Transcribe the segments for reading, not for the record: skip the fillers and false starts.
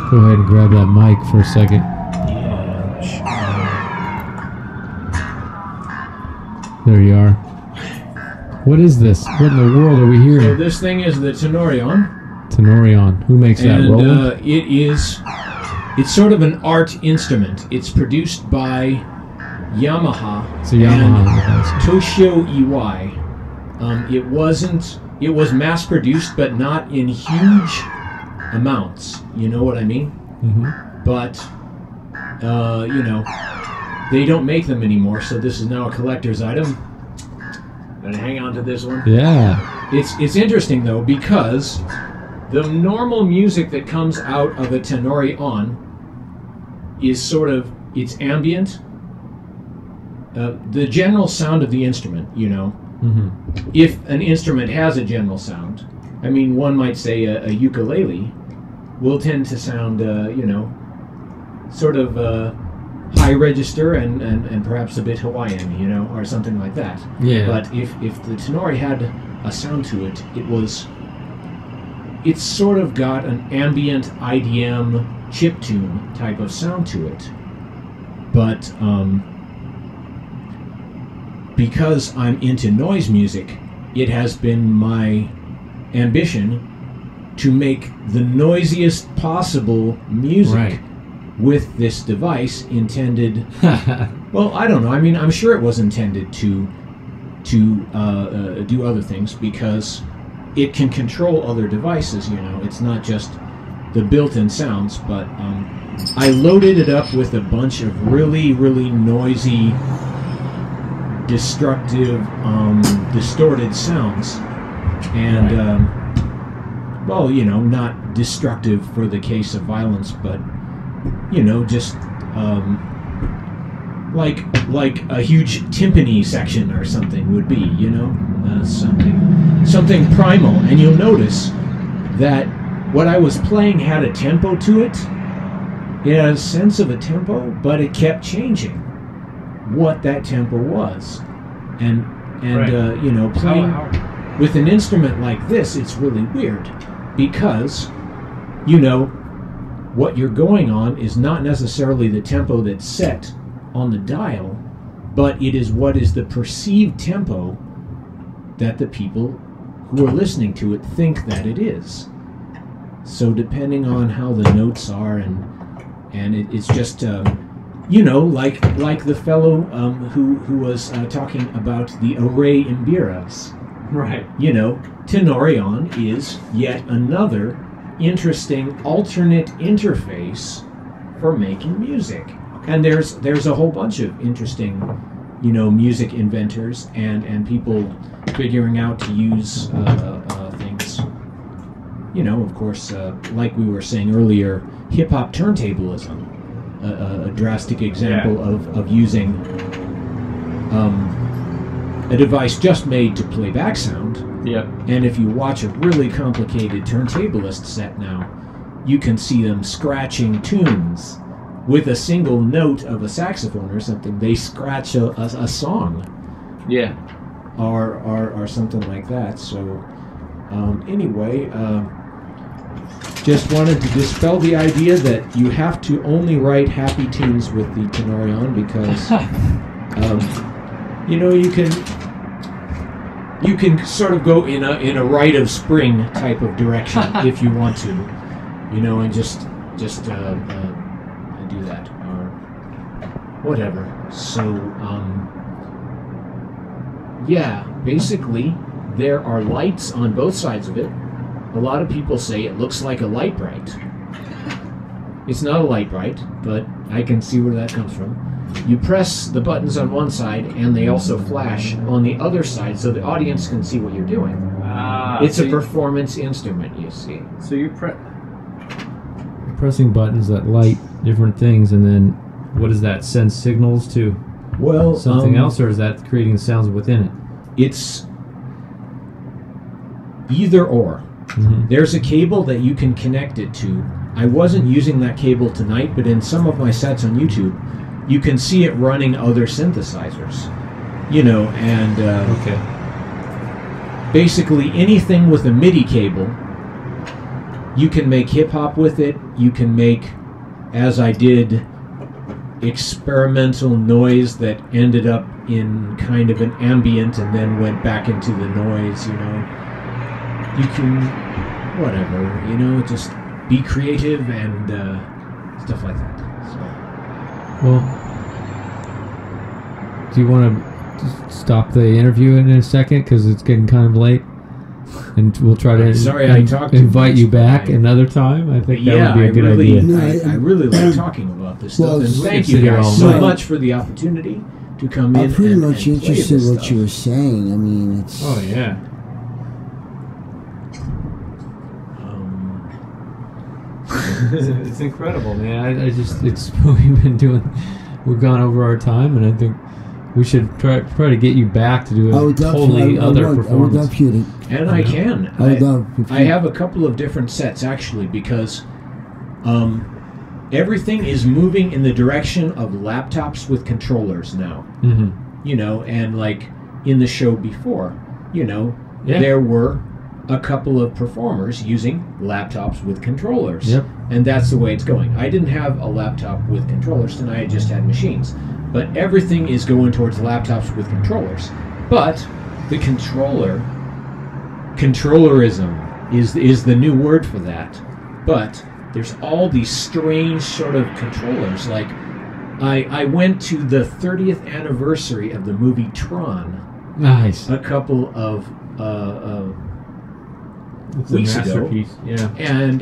Go ahead and grab that mic for a second. Yeah. There you are. What is this? What in the world are we hearing? So this thing is the Tenori-On. Tenori-On. Who makes that? And Roland? it's sort of an art instrument. It's produced by Yamaha. It's a Yamaha and Toshio Iwai. It was mass produced, but not in huge amounts. You know what I mean? Mm-hmm. But you know, they don't make them anymore, so this is now a collector's item. Gonna hang on to this one. Yeah. It's interesting though, because the normal music that comes out of a Tenori-On is sort of, it's ambient. The general sound of the instrument, you know. Mm-hmm. If an instrument has a general sound, I mean, one might say a ukulele will tend to sound, you know, sort of high register and perhaps a bit Hawaiian, you know, or something like that. Yeah. But if the Tenori had a sound to it, it's sort of got an ambient IDM chiptune type of sound to it. But because I'm into noise music, it has been my ambition to make the noisiest possible music with this device intended. Well, I don't know. I mean, I'm sure it was intended to do other things, because it can control other devices. You know, it's not just the built-in sounds. But I loaded it up with a bunch of really, really noisy, destructive, distorted sounds, and well, you know, not destructive for the case of violence, but you know, just like a huge timpani section or something would be, you know, something primal. And you'll notice that what I was playing had a tempo to it. It had a sense of a tempo, but it kept changing what that tempo was. And you know, playing with an instrument like this, it's really weird, because, you know, what you're going on is not necessarily the tempo that's set on the dial, but it is what is the perceived tempo that the people who are listening to it think that it is. So depending on how the notes are, and it's just you know, like the fellow who was talking about the array imbiras. Right. You know, Tenori-On is yet another interesting alternate interface for making music. And there's a whole bunch of interesting, you know, music inventors and people figuring out to use things. You know, of course, like we were saying earlier, hip-hop turntablism, a drastic example of using a device just made to play back sound. Yep. And if you watch a really complicated turntablist set now, you can see them scratching tunes with a single note of a saxophone or something. They scratch a song. Yeah. Or something like that. So anyway, just wanted to dispel the idea that you have to only write happy tunes with the Tenori-On, because you know, you can sort of go in a rite of spring type of direction if you want to, you know, and just do that or whatever. So yeah, basically there are lights on both sides of it. A lot of people say it looks like a light bright. It's not a light bright, but I can see where that comes from. You press the buttons on one side, and they also flash on the other side, so the audience can see what you're doing. It's a performance instrument, you see. So you're pressing buttons that light different things, and then what does that send signals to? Well, something else, or is that creating the sounds within it? It's either or. Mm-hmm. There's a cable that you can connect it to. I wasn't using that cable tonight, but in some of my sets on YouTube, you can see it running other synthesizers. You know, and basically anything with a MIDI cable you can make hip hop with it. You can make, as I did, experimental noise that ended up in kind of an ambient and then went back into the noise. You can whatever. Just be creative and stuff like that. So. Well, do you want to stop the interview in a second because it's getting kind of late, and we'll try to invite you back another time? I think that would be a good idea. I really like talking about this stuff, and thank you guys so much for the opportunity to come in. I'm pretty much interested in what you were saying. I mean, it's... Oh, yeah. It's incredible, man. We've gone over our time, and I think we should try to get you back to do a totally other performance. I would love you to. And I can. I have a couple of different sets, actually, because everything is moving in the direction of laptops with controllers now. Mm-hmm. And like in the show before, there were a couple of performers using laptops with controllers. Yep. And that's the way it's going. I didn't have a laptop with controllers tonight, I just had machines. But everything is going towards laptops with controllers. But the controllerism is the new word for that. But there's all these strange sort of controllers. Like, I went to the 30th anniversary of the movie Tron. Nice. A couple of it's weeks a ago. Yeah. And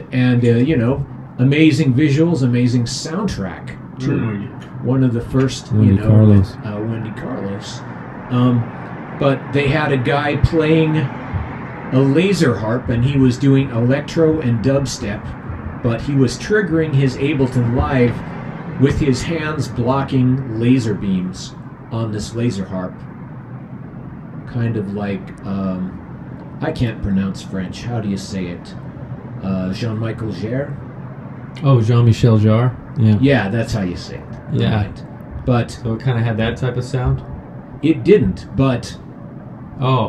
amazing visuals, amazing soundtrack too. One of the first, Wendy Carlos. Wendy Carlos. But they had a guy playing a laser harp, and he was doing electro and dubstep, but he was triggering his Ableton Live with his hands blocking laser beams on this laser harp. Kind of like, I can't pronounce French. How do you say it? Jean-Michel Jarre? Oh, Jean-Michel Jarre? Yeah. Yeah, that's how you say it. Yeah. Right. But so it kind of had that type of sound? It didn't, but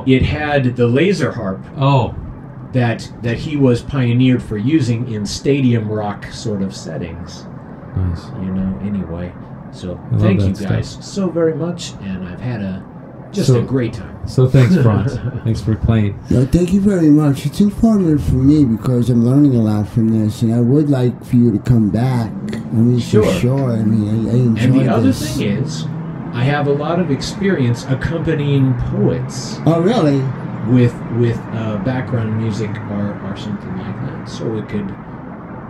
it had the laser harp that he was pioneered for using in stadium rock sort of settings. Nice. Anyway. So thank you guys so very much, and I've had a great time. So thanks, Franz. Thanks for playing. No, thank you very much. It's informative for me because I'm learning a lot from this, and I would like for you to come back. For sure. I enjoy this. And the other thing is, I have a lot of experience accompanying poets. Oh, really? With background music or something like that. So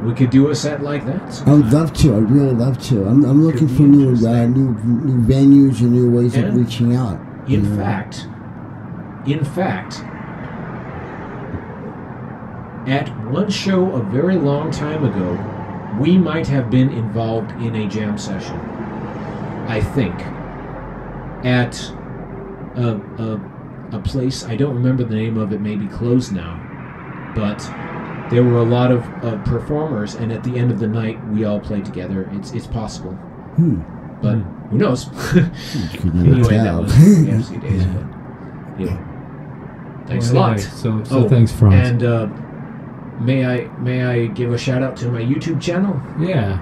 we could do a set like that sometime. I would love to. I'd really love to. I'm looking for new venues and new ways of reaching out. In fact, at one show a very long time ago, we might have been involved in a jam session. I think at a place, I don't remember the name of it, may be closed now, but there were a lot of performers, and at the end of the night, we all played together. It's possible, but who knows? Anyway, that was the MC days. But yeah, thanks a lot. So thanks, Franz. And may I give a shout out to my YouTube channel? Yeah.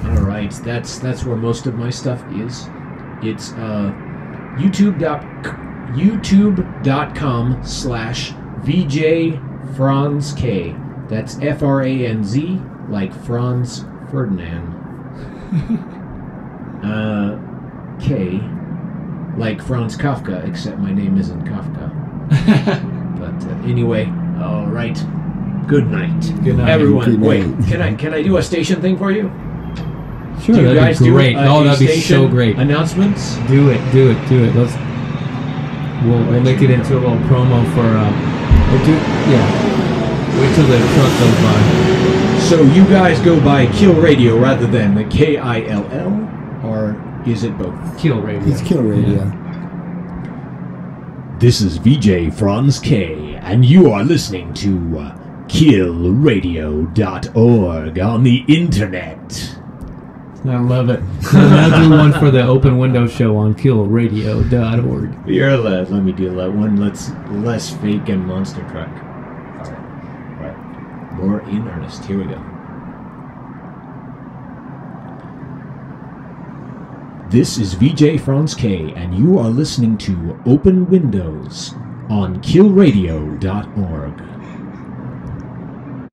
All right, that's where most of my stuff is. It's youtube.com/VJ That's Franz, like Franz Ferdinand. K, like Franz Kafka, except my name isn't Kafka. But anyway, all right. Good night. Good night. Everyone, Good wait. night. Can I do a station thing for you? Sure, do you that'd guys be great. do That'd be so great. Announcements? Do it. Let's. We'll make it into a little promo for. Wait till the truck goes by. So you guys go by Kill Radio rather than the KILL, or is it both? Kill Radio. It's Kill Radio. Yeah. This is VJ Franz K, and you are listening to KILLRadio.org on the internet. I love it. I'll do one for the Open Window Show on KILLRadio.org. You're left. Let me do that one. Less fake and monster truck. All right. more in earnest. Here we go. This is VJ Franz K, and you are listening to Open Windows on KILLRADIO.org.